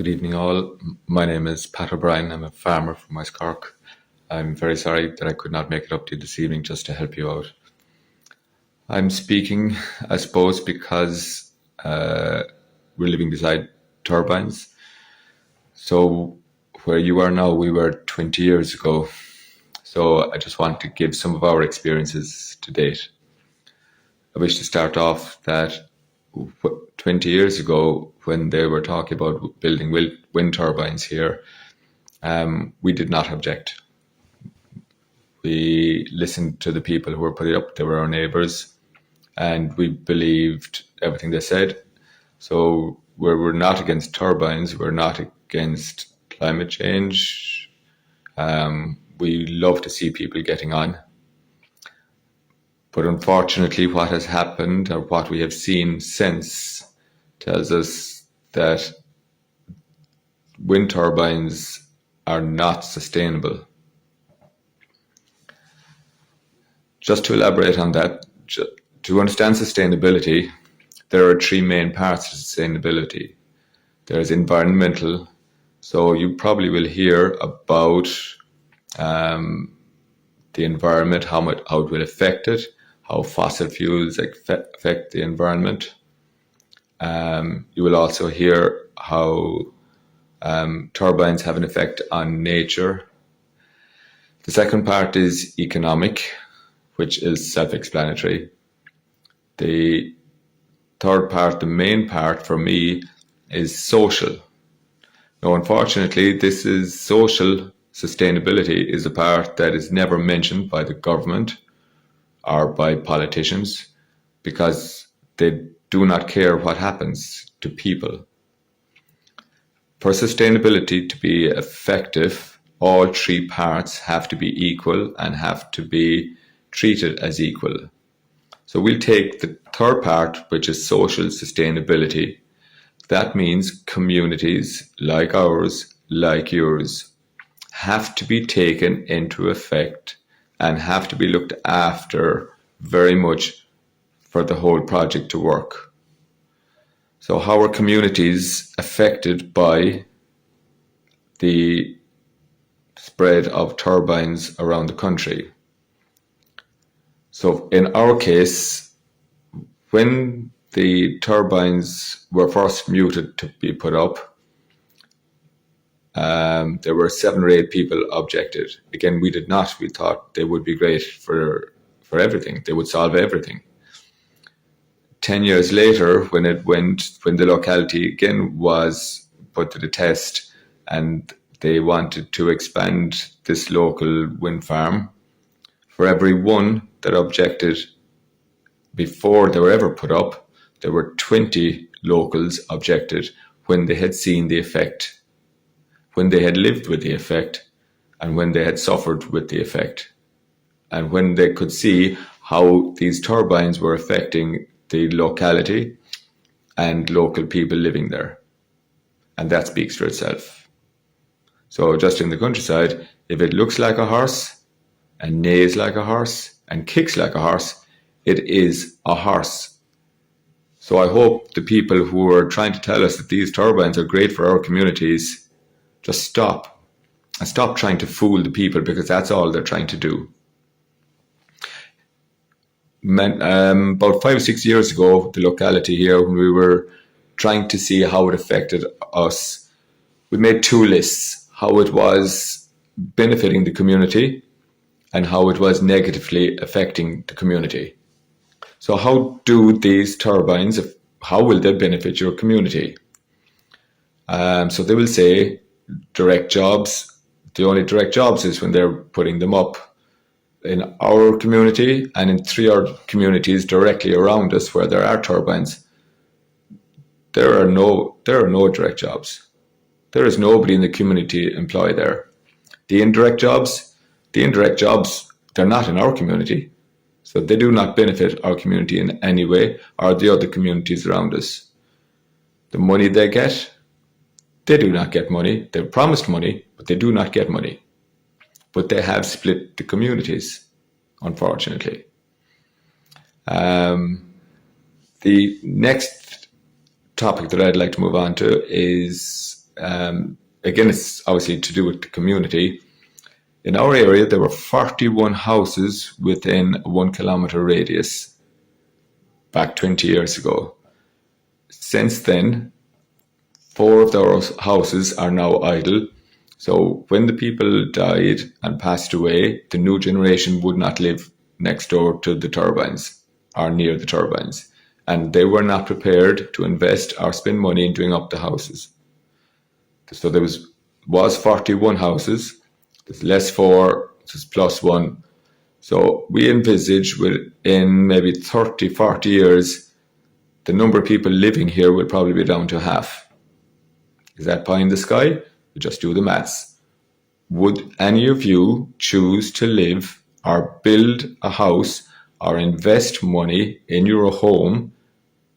Good evening, all. My name is Pat O'Brien. I'm a farmer from West Cork. I'm very sorry that I could not make it up to you this evening just to help you out. I'm speaking, I suppose, because we're living beside turbines. So where you are now, we were 20 years ago. So I just want to give some of our experiences to date. I wish to start off that 20 years ago, when they were talking about building wind turbines here, we did not object. We listened to the people who were putting it up. They were our neighbours, and we believed everything they said. So we're not against turbines. We're not against climate change. We love to see people getting on. But unfortunately, what has happened, or what we have seen since, tells us that wind turbines are not sustainable. Just to elaborate on that, to understand sustainability, there are three main parts to sustainability. There's environmental, so you probably will hear about the environment, how it will affect it, how fossil fuels affect the environment. You will also hear how turbines have an effect on nature. The second part is economic, which is self-explanatory. The third part, the main part for me, is social. Now, unfortunately, this is social sustainability is a part that is never mentioned by the government or by politicians, because they do not care what happens to people. For sustainability to be effective, all three parts have to be equal and have to be treated as equal. So we'll take the third part, which is social sustainability. That means communities like ours, like yours, have to be taken into effect and have to be looked after very much for the whole project to work. So how are communities affected by the spread of turbines around the country? So in our case, when the turbines were first muted to be put up, there were 7 or 8 people objected. Again, we did not. We thought they would be great for everything. They would solve everything. 10 years later, when the locality again was put to the test and they wanted to expand this local wind farm, for every one that objected before they were ever put up, there were 20 locals objected when they had seen the effect, when they had lived with the effect, and when they had suffered with the effect, and when they could see how these turbines were affecting the locality and local people living there. And that speaks for itself. So just in the countryside, if it looks like a horse and neighs like a horse and kicks like a horse, it is a horse. So I hope the people who are trying to tell us that these turbines are great for our communities just stop and stop trying to fool the people, because that's all they're trying to do. About 5 or 6 years ago, the locality here, when we were trying to see how it affected us, we made 2 lists: how it was benefiting the community and how it was negatively affecting the community. So how do these turbines, how will they benefit your community? So they will say direct jobs. The only direct jobs is when they're putting them up in our community and in 3 other communities directly around us where there are turbines. There are no direct jobs. There is nobody in the community employed there. The indirect jobs, they're not in our community. So they do not benefit our community in any way or the other communities around us. The money they get, they do not get money. They're promised money, but they do not get money. But they have split the communities, unfortunately. The next topic that I'd like to move on to is again, it's obviously to do with the community. In our area, there were 41 houses within a 1 kilometre radius back 20 years ago. Since then, 4 of those houses are now idle. So when the people died and passed away, the new generation would not live next door to the turbines or near the turbines. And they were not prepared to invest or spend money in doing up the houses. So there was 41 houses, there's less 4, there's plus 1. So we envisage within maybe 30, 40 years, the number of people living here will probably be down to half. Is that pie in the sky? You just do the maths. Would any of you choose to live or build a house or invest money in your home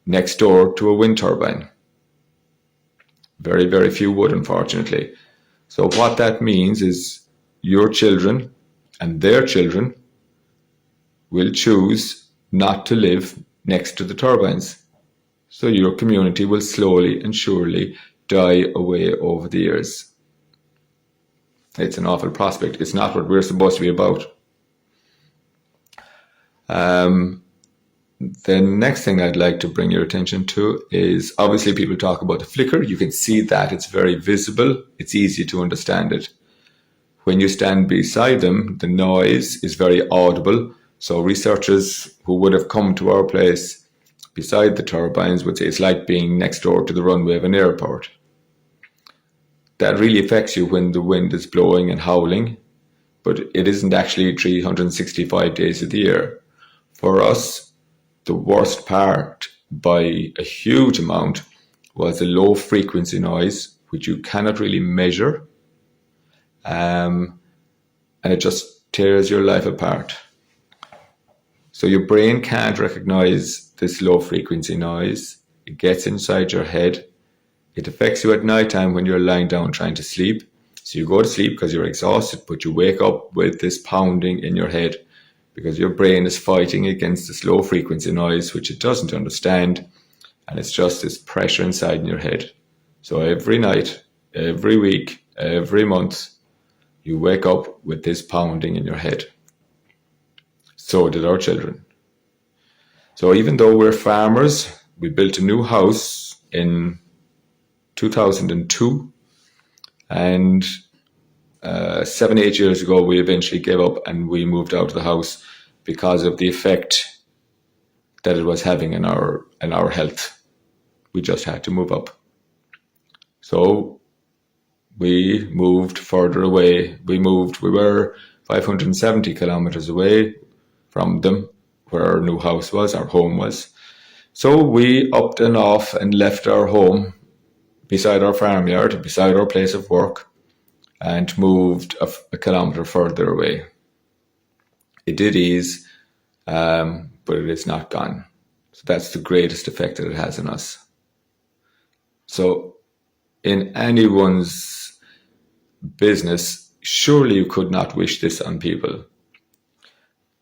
next door to a wind turbine? Very, very few would, unfortunately. So what that means is your children and their children will choose not to live next to the turbines. So your community will slowly and surely die away over the years. It's an awful prospect. It's not what we're supposed to be about. The next thing I'd like to bring your attention to is, obviously people talk about the flicker. You can see that it's very visible. It's easy to understand it. When you stand beside them, the noise is very audible. So researchers who would have come to our place beside the turbines would say it's like being next door to the runway of an airport. That really affects you when the wind is blowing and howling, but it isn't actually 365 days of the year. For us, the worst part by a huge amount was the low frequency noise, which you cannot really measure, and it just tears your life apart. So your brain can't recognize this low frequency noise. It gets inside your head. It affects you at night time when you're lying down trying to sleep. So you go to sleep because you're exhausted, but you wake up with this pounding in your head because your brain is fighting against this low frequency noise, which it doesn't understand. And it's just this pressure inside in your head. So every night, every week, every month, you wake up with this pounding in your head. So did our children. So even though we're farmers, we built a new house in 2002, and 7-8 years ago we eventually gave up and we moved out of the house because of the effect that it was having in our health. We just had to move up. So we moved further away. We were 570 kilometers away from them, where our new house was, our home was. So we upped and off and left our home beside our farmyard, beside our place of work, and moved a kilometre further away. It did ease, but it is not gone. So that's the greatest effect that it has on us. So in anyone's business, surely you could not wish this on people.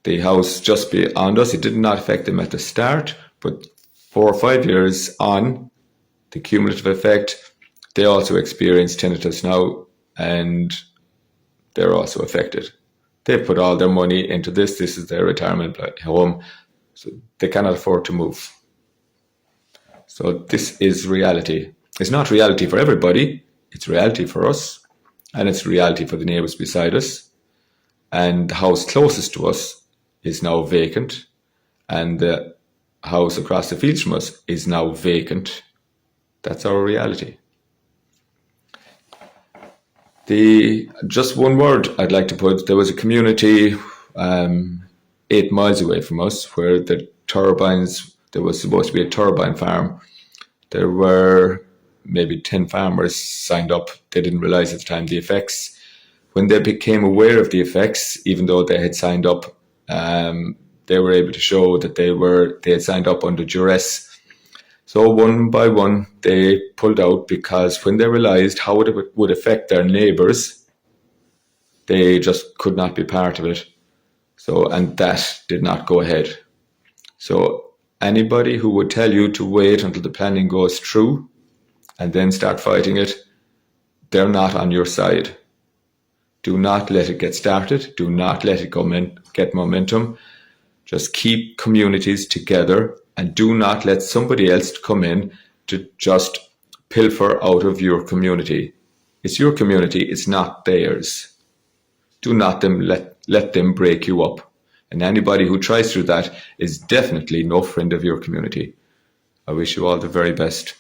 The house just beyond us, it did not affect them at the start, but 4 or 5 years on, the cumulative effect, they also experience tinnitus now, and they're also affected. They put all their money into this. This is their retirement home, so they cannot afford to move. So this is reality. It's not reality for everybody. It's reality for us, and it's reality for the neighbours beside us. And the house closest to us is now vacant, and the house across the fields from us is now vacant. That's our reality. Just one word I'd like to put, there was a community 8 miles away from us where the turbines, there was supposed to be a turbine farm. There were maybe 10 farmers signed up. They didn't realize at the time the effects. When they became aware of the effects, even though they had signed up, they were able to show that they had signed up under duress. So one by one, they pulled out because when they realized how it would affect their neighbors, they just could not be part of it. So, and that did not go ahead. So anybody who would tell you to wait until the planning goes through and then start fighting it, they're not on your side. Do not let it get started. Do not let it get momentum. Just keep communities together and do not let somebody else come in to just pilfer out of your community. It's your community, it's not theirs. Do not let them break you up. And anybody who tries to do that is definitely no friend of your community. I wish you all the very best.